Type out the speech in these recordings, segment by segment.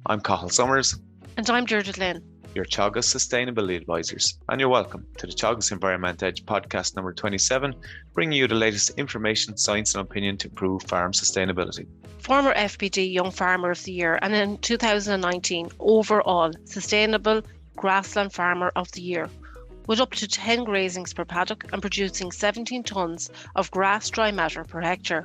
I'm Cathal Summers, And I'm Deirdre Glynn, your Teagasc Sustainability Advisors, and you're welcome to the Teagasc Environment Edge podcast number 27, bringing you the latest information, science and opinion to improve farm sustainability. Former FBD Young Farmer of the Year, and in 2019, overall Sustainable Grassland Farmer of the Year, with up to 10 grazings per paddock and producing 17 tonnes of grass dry matter per hectare.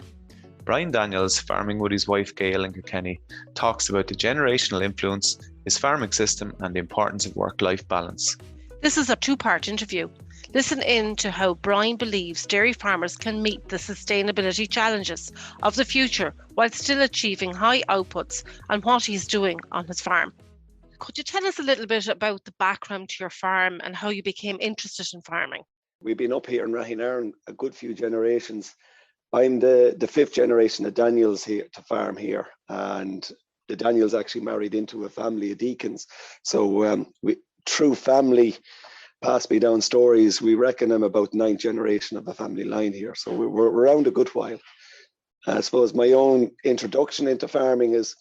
Bryan Daniels, farming with his wife Gail in Kilkenny, talks about the generational influence, his farming system and the importance of work-life balance. This is a two-part interview. Listen in to how Bryan believes dairy farmers can meet the sustainability challenges of the future while still achieving high outputs and what he's doing on his farm. Could you tell us a little bit about the background to your farm and how you became interested in farming? We've been up here in Rahinairn a good few generations. I'm the fifth generation of Daniels here to farm here, and the Daniels actually married into a family of deacons. So through family passed me down stories, we reckon I'm about ninth generation of a family line here. So we're around a good while. I suppose my own introduction into farming is,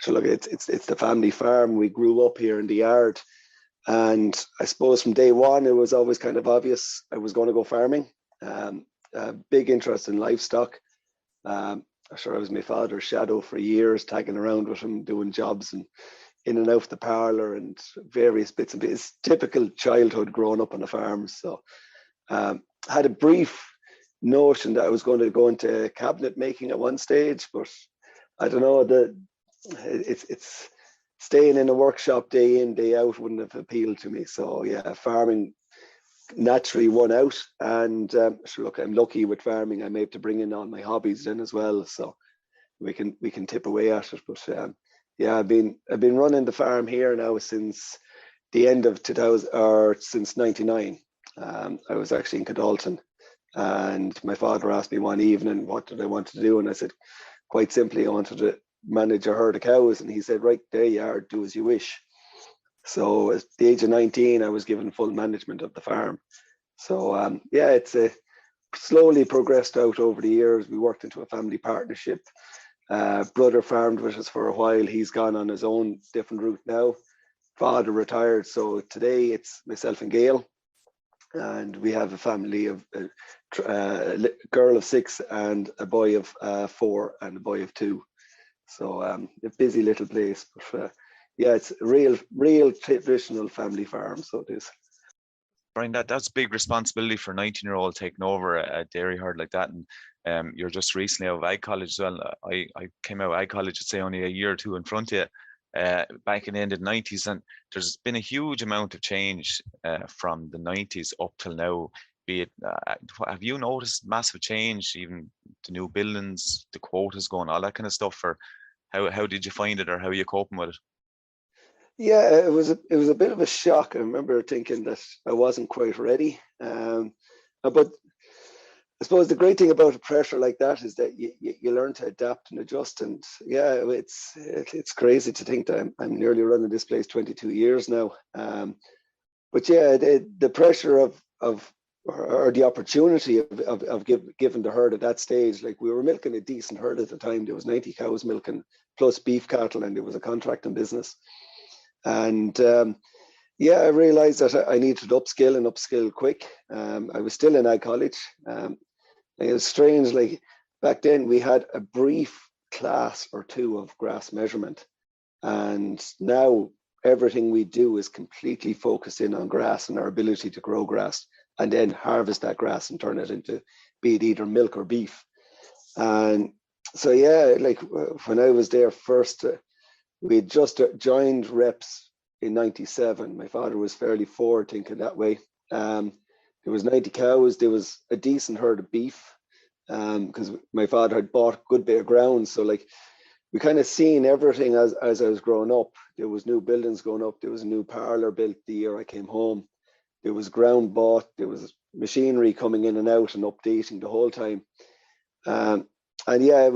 so look, it's the family farm. We grew up here in the yard, and I suppose from day one it was always kind of obvious I was going to go farming. Big interest in livestock. I'm sure I was my father's shadow for years, tagging around with him, doing jobs and in and out the parlour and various bits and bits. Typical childhood growing up on a farm. So had a brief notion that I was going to go into cabinet making at one stage, but I don't know, it's staying in a workshop day in, day out wouldn't have appealed to me. So yeah, farming naturally won out, and so look, I'm lucky with farming. I'm able to bring in all my hobbies then as well, so we can tip away at it. But yeah, I've been running the farm here now since the end of 2000, or since '99. I was actually in Cathal, and my father asked me one evening what did I want to do, and I said quite simply I wanted to manage a herd of cows, and he said, right, there you are, do as you wish. So at the age of 19, I was given full management of the farm. So yeah, it's slowly progressed out over the years. We worked into a family partnership. Brother farmed with us for a while. He's gone on his own different route now. Father retired. So today it's myself and Gail. And we have a family of a girl of 6 and a boy of 4 and a boy of 2. So a busy little place. But yeah, it's a real traditional family farm, so it is. Bryan, that's big responsibility for a 19-year-old taking over a dairy herd like that. And you're just recently out of Ag College as well. I came out of Ag College, I'd say only a year or two in front of you, back in the end of the 90s. And there's been a huge amount of change from the 90s up till now. Be it, have you noticed massive change, even the new buildings, the quotas going, all that kind of stuff? Or how did you find it, or how are you coping with it? Yeah, it was a bit of a shock. I remember thinking that I wasn't quite ready. But I suppose the great thing about a pressure like that is that you learn to adapt and adjust. And yeah, it's crazy to think that I'm nearly running this place 22 years now. But yeah, the pressure of or the opportunity of giving the herd at that stage, like we were milking a decent herd at the time. There was 90 cows milking plus beef cattle, and it was a contracting business. And yeah, I realized that I needed to upskill quick. I was still in Ag College. It was strange, like back then we had a brief class or two of grass measurement, and now everything we do is completely focused in on grass and our ability to grow grass and then harvest that grass and turn it into, be it either milk or beef. And so yeah, like when I was there first, we had just joined reps in '97. My father was fairly forward thinking that way. There was 90 cows. There was a decent herd of beef because my father had bought a good bit of ground. So like we kind of seen everything as I was growing up. There was new buildings going up. There was a new parlour built the year I came home. There was ground bought. There was machinery coming in and out and updating the whole time. And yeah,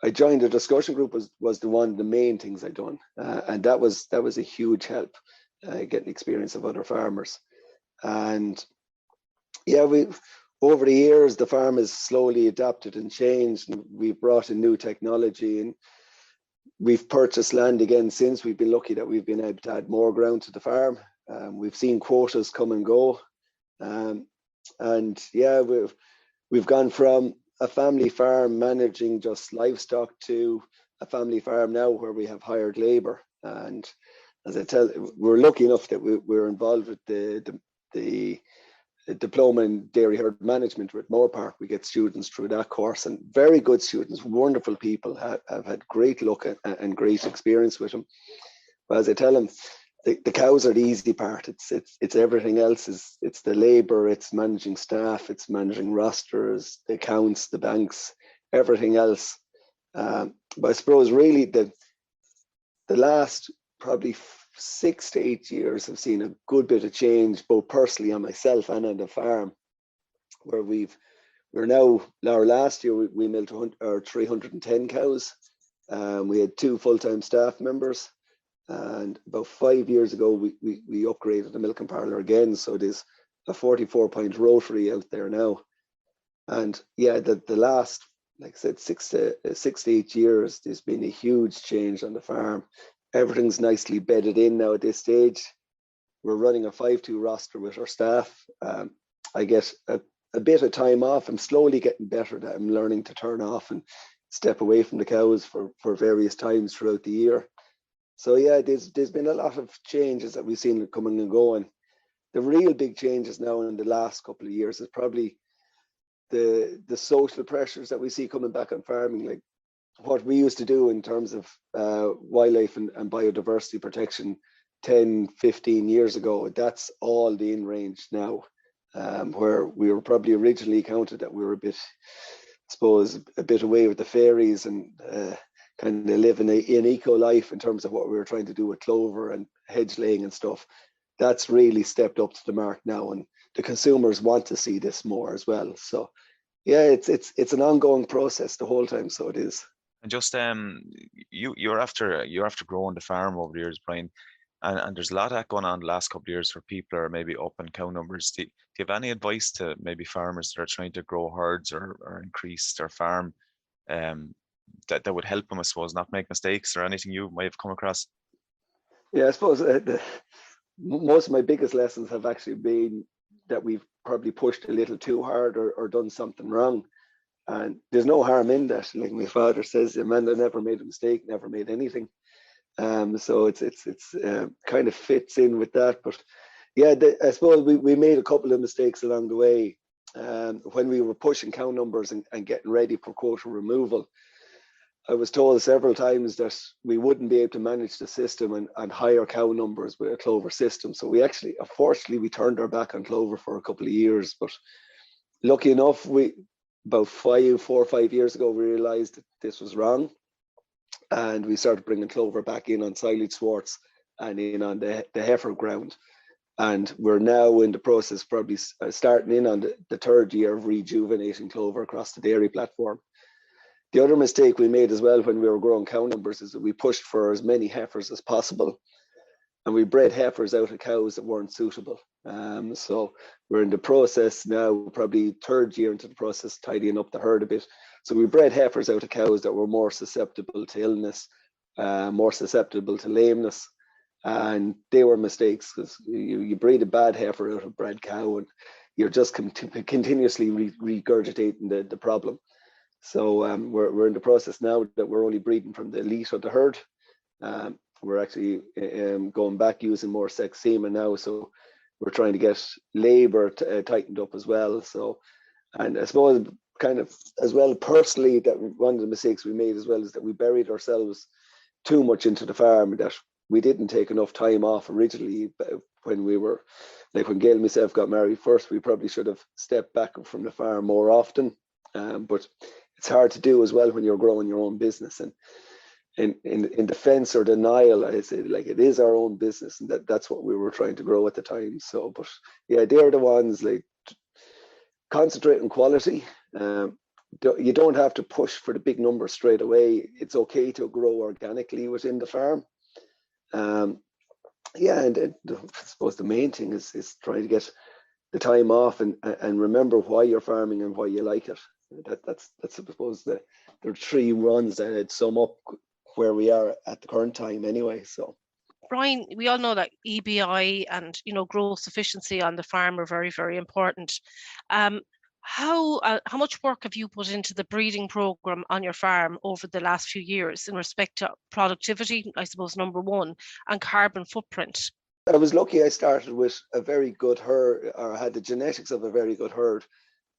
I joined the discussion group was the main things I done, and that was a huge help, getting experience of other farmers. And yeah, over the years the farm has slowly adapted and changed, and we've brought in new technology. And we've purchased land again since. We've been lucky that we've been able to add more ground to the farm. We've seen quotas come and go. And yeah, we've gone from a family farm managing just livestock to a family farm now where we have hired labor. And as I tell, we're lucky enough that we're involved with the diploma in dairy herd management with Moore Park. We get students through that course, and very good students, wonderful people, have had great luck and great experience with them. But as I tell them, the cows are the easy part. It's everything else. It's the labor, it's managing staff, it's managing rosters, the accounts, the banks, everything else. But I suppose really the last probably 6 to 8 years have seen a good bit of change, both personally on myself and on the farm, where our last year we milked 310 cows. We had 2 full-time staff members, and about 5 years ago we upgraded the milking parlour again, so there's a 44-point rotary out there now. And yeah, the last, like I said, 6 to 8 years, there's been a huge change on the farm. Everything's nicely bedded in now at this stage. We're running a 5-2 roster with our staff. I get a bit of time off. I'm slowly getting better at I'm learning to turn off and step away from the cows for various times throughout the year. So yeah, there's been a lot of changes that we've seen coming and going. The real big changes now in the last couple of years is probably the social pressures that we see coming back on farming, like what we used to do in terms of wildlife and biodiversity protection 10, 15 years ago. That's all the in-range now, where we were probably originally counted that we were a bit away with the fairies and kind of living an eco life in terms of what we were trying to do with clover and hedge laying and stuff. That's really stepped up to the mark now, and the consumers want to see this more as well. So yeah, it's an ongoing process the whole time. So it is. And just you're after growing the farm over the years, Bryan, and there's a lot of that going on the last couple of years for people who are maybe up in cow numbers. Do you have any advice to maybe farmers that are trying to grow herds or increase their farm, that would help them, I suppose, not make mistakes, or anything you might have come across? Yeah, I suppose most of my biggest lessons have actually been that we've probably pushed a little too hard or done something wrong. And there's no harm in that. Like my father says, Amanda never made a mistake, never made anything. So it's kind of fits in with that. But yeah, I suppose we made a couple of mistakes along the way. When we were pushing cow numbers and getting ready for quota removal, I was told several times that we wouldn't be able to manage the system and higher cow numbers with a clover system. So we actually, unfortunately, we turned our back on clover for a couple of years. But lucky enough, about 4 or 5 years ago, we realized that this was wrong. And we started bringing clover back in on silage swarts and in on the heifer ground. And we're now in the process, probably starting in on the 3rd year of rejuvenating clover across the dairy platform. The other mistake we made as well when we were growing cow numbers is that we pushed for as many heifers as possible. And we bred heifers out of cows that weren't suitable. So we're in the process now, probably 3rd year into the process, tidying up the herd a bit. So we bred heifers out of cows that were more susceptible to illness, more susceptible to lameness. And they were mistakes, because you breed a bad heifer out of a bred cow and you're just continuously regurgitating the problem. So we're in the process now that we're only breeding from the elite of the herd. We're actually going back using more sex semen now. So we're trying to get labor tightened up as well. So, and I suppose kind of as well personally, that one of the mistakes we made as well is that we buried ourselves too much into the farm, that we didn't take enough time off originally. When we were, like when Gail and myself got married first, we probably should have stepped back from the farm more often. But it's hard to do as well when you're growing your own business. And in defense or denial, I say, like, it is our own business, and that's what we were trying to grow at the time. So, but yeah, they're the ones, like, concentrate on quality. You don't have to push for the big numbers straight away. It's okay to grow organically within the farm. Yeah, and I suppose the main thing is trying to get the time off and remember why you're farming and why you like it. That's I suppose the 3 ones that I'd sum up where we are at the current time anyway. So Bryan, we all know that EBI and growth efficiency on the farm are very, very important. How much work have you put into the breeding program on your farm over the last few years in respect to productivity, I suppose, number one, and carbon footprint? I was lucky. I started with a very good herd, or had the genetics of a very good herd.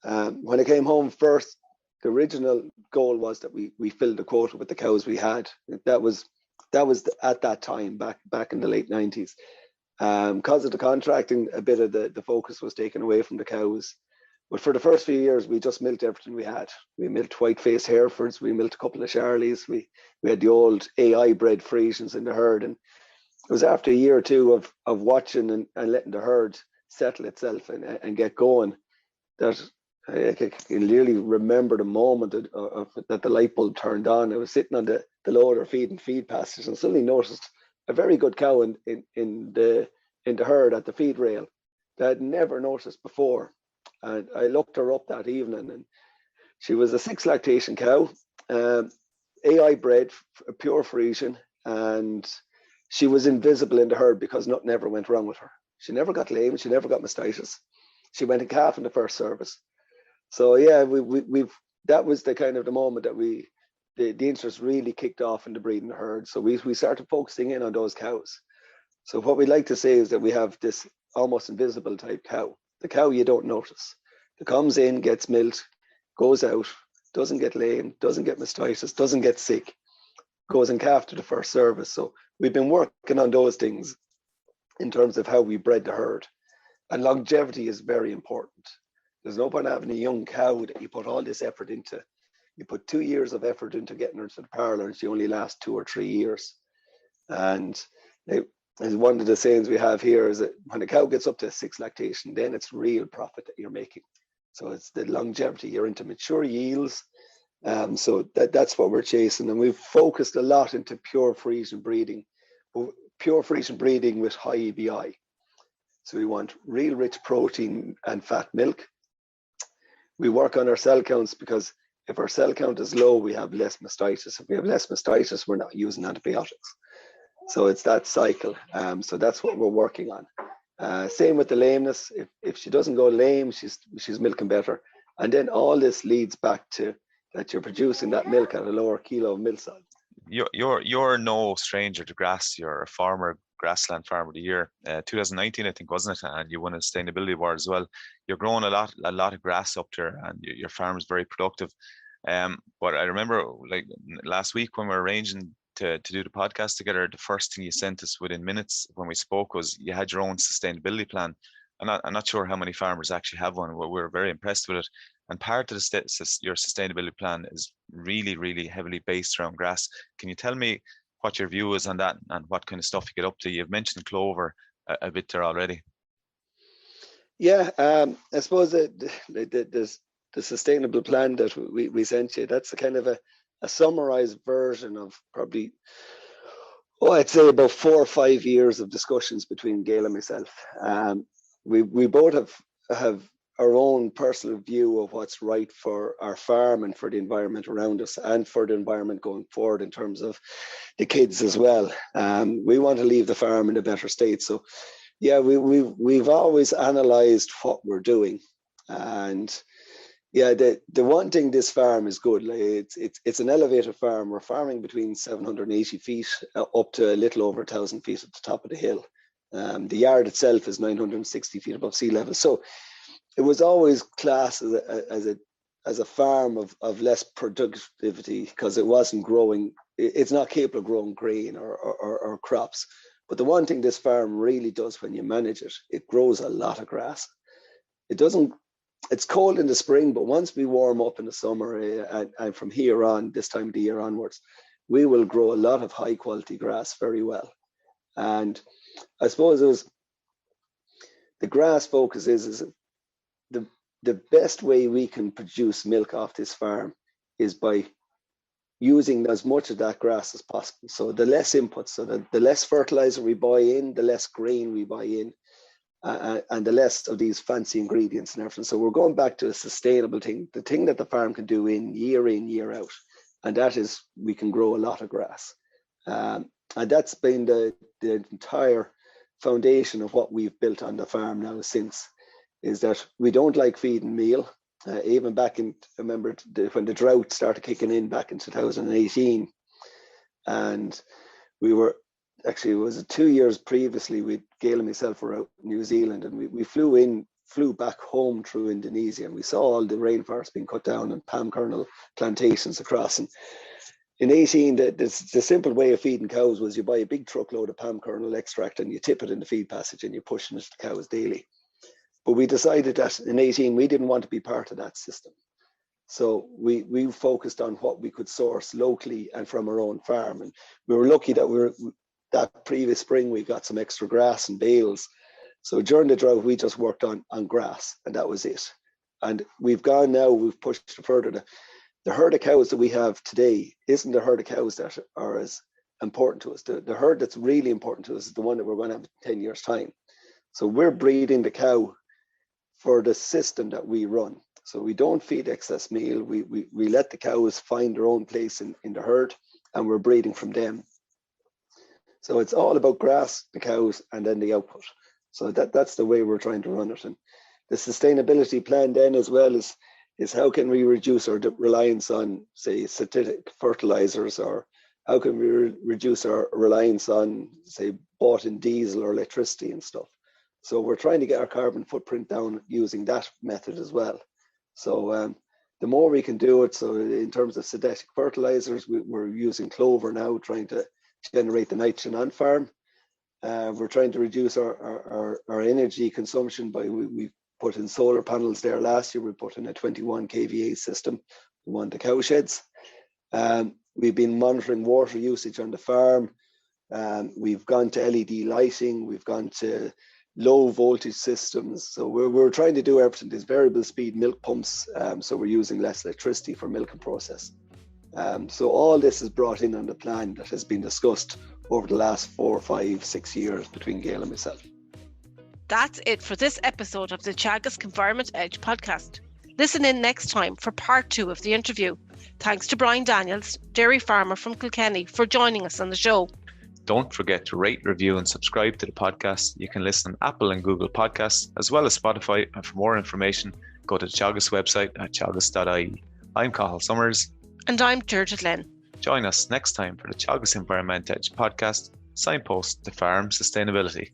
When I came home first, the original goal was that we filled the quota with the cows we had. That was at that time, back in the late 90s. Because of the contracting, a bit of the focus was taken away from the cows. But for the first few years, we just milked everything we had. We milked white-faced Herefords, we milked a couple of Charlies, we had the old AI bred Friesians in the herd. And it was after a year or two of watching and letting the herd settle itself and get going that I can really remember the moment that the light bulb turned on. I was sitting on the loader feeding feed passage and suddenly noticed a very good cow in the herd at the feed rail that I'd never noticed before. And I looked her up that evening, and she was a 6 lactation cow, AI bred, a pure Friesian, and she was invisible in the herd because nothing ever went wrong with her. She never got lame, she never got mastitis. She went in calf in the first service. So yeah, that was the kind of the moment that the interest really kicked off in the breeding herd. So we started focusing in on those cows. So what we like to say is that we have this almost invisible type cow, the cow you don't notice, that comes in, gets milked, goes out, doesn't get lame, doesn't get mastitis, doesn't get sick, goes in calf to the first service. So we've been working on those things in terms of how we bred the herd. And longevity is very important. There's no point having a young cow that you put all this effort into. You put 2 years of effort into getting her to the parlour, and she only lasts 2 or 3 years. And as one of the sayings we have here is that when a cow gets up to 6 lactation, then it's real profit that you're making. So it's the longevity. You're into mature yields. So that's what we're chasing. And we've focused a lot into pure Friesian breeding with high EBI. So we want real rich protein and fat milk. We work on our cell counts because if our cell count is low, we have less mastitis. If we have less mastitis, we're not using antibiotics. So it's that cycle. So that's what we're working on. Same with the lameness. If she doesn't go lame, she's milking better. And then all this leads back to that you're producing that milk at a lower kilo of milk size. You're no stranger to grass. You're a farmer, Grassland Farmer of the Year, 2019, I think, wasn't it? And you won a sustainability award as well. You're growing a lot of grass up there, and your farm is very productive. But I remember, like last week when we were arranging to do the podcast together, the first thing you sent us within minutes when we spoke was you had your own sustainability plan. I'm not sure how many farmers actually have one. We're very impressed with it. And part of your sustainability plan is really, really heavily based around grass. Can you tell me what your view is on that and what kind of stuff you get up to? You've mentioned clover a bit there already. Yeah, I suppose the sustainable plan that we sent you, that's a kind of a summarized version of probably, I'd say about 4 or 5 years of discussions between Gail and myself. We both have our own personal view of what's right for our farm and for the environment around us and for the environment going forward in terms of the kids as well. We want to leave the farm in a better state. So yeah, we've always analysed what we're doing. And yeah, the one thing, this farm is good. Like it's an elevated farm. We're farming between 780 feet up to a little over 1,000 feet at the top of the hill. The yard itself is 960 feet above sea level. So it was always classed as a farm of less productivity because it wasn't growing. It's not capable of growing grain or crops. But the one thing this farm really does when you manage it, it grows a lot of grass. It's cold in the spring, but once we warm up in the summer and from here on, this time of the year onwards, we will grow a lot of high quality grass very well. And I suppose the grass focus is the best way we can produce milk off this farm is by using as much of that grass as possible. So the less inputs, so the less fertilizer we buy in, the less grain we buy in, and the less of these fancy ingredients and everything. So we're going back to a sustainable thing, the thing that the farm can do year in, year out. And that is, we can grow a lot of grass. And that's been the entire foundation of what we've built on the farm now since, is that we don't like feeding meal. Even back in, I remember when the drought started kicking in back in 2018, and we were, actually it was 2 years previously, Gail and myself were out in New Zealand, and we flew back home through Indonesia, and we saw all the rainforests being cut down and palm kernel plantations across. And in 18, the simple way of feeding cows was you buy a big truckload of palm kernel extract and you tip it in the feed passage and you're pushing it to the cows daily. But we decided that in 18, we didn't want to be part of that system. So we focused on what we could source locally and from our own farm. And we were lucky that that previous spring, we got some extra grass and bales. So during the drought, we just worked on grass, and that was it. And we've pushed further. The herd of cows that we have today isn't the herd of cows that are as important to us. The herd that's really important to us is the one that we're going to have in 10 years' time. So we're breeding the cow for the system that we run. So we don't feed excess meal. We let the cows find their own place in the herd, and we're breeding from them. So it's all about grass, the cows, and then the output. So that's the way we're trying to run it. And the sustainability plan then as well is how can we reduce our reliance on, say, synthetic fertilizers, or how can we reduce our reliance on, say, bought in diesel or electricity and stuff. So we're trying to get our carbon footprint down using that method as well. So the more we can do it, so in terms of synthetic fertilizers, we're using clover now, trying to generate the nitrogen on farm. We're trying to reduce our energy consumption by, we put in solar panels there last year. We put in a 21 kVA system on the cow sheds. We've been monitoring water usage on the farm. We've gone to LED lighting. We've gone to low voltage systems. So we're trying to do everything. There's variable speed milk pumps. So we're using less electricity for milk and process. So all this is brought in on the plan that has been discussed over the last 4, 5, 6 years between Gail and myself. That's it for this episode of the Teagasc Environment Edge podcast. Listen in next time for part 2 of the interview. Thanks to Bryan Daniels, dairy farmer from Kilkenny, for joining us on the show. Don't forget to rate, review and subscribe to the podcast. You can listen on Apple and Google Podcasts, as well as Spotify. And for more information, go to the Teagasc website at teagasc.ie. I'm Cathal Summers. And I'm Deirdre Glynn. Join us next time for the Teagasc Environment Edge podcast, signpost to farm sustainability.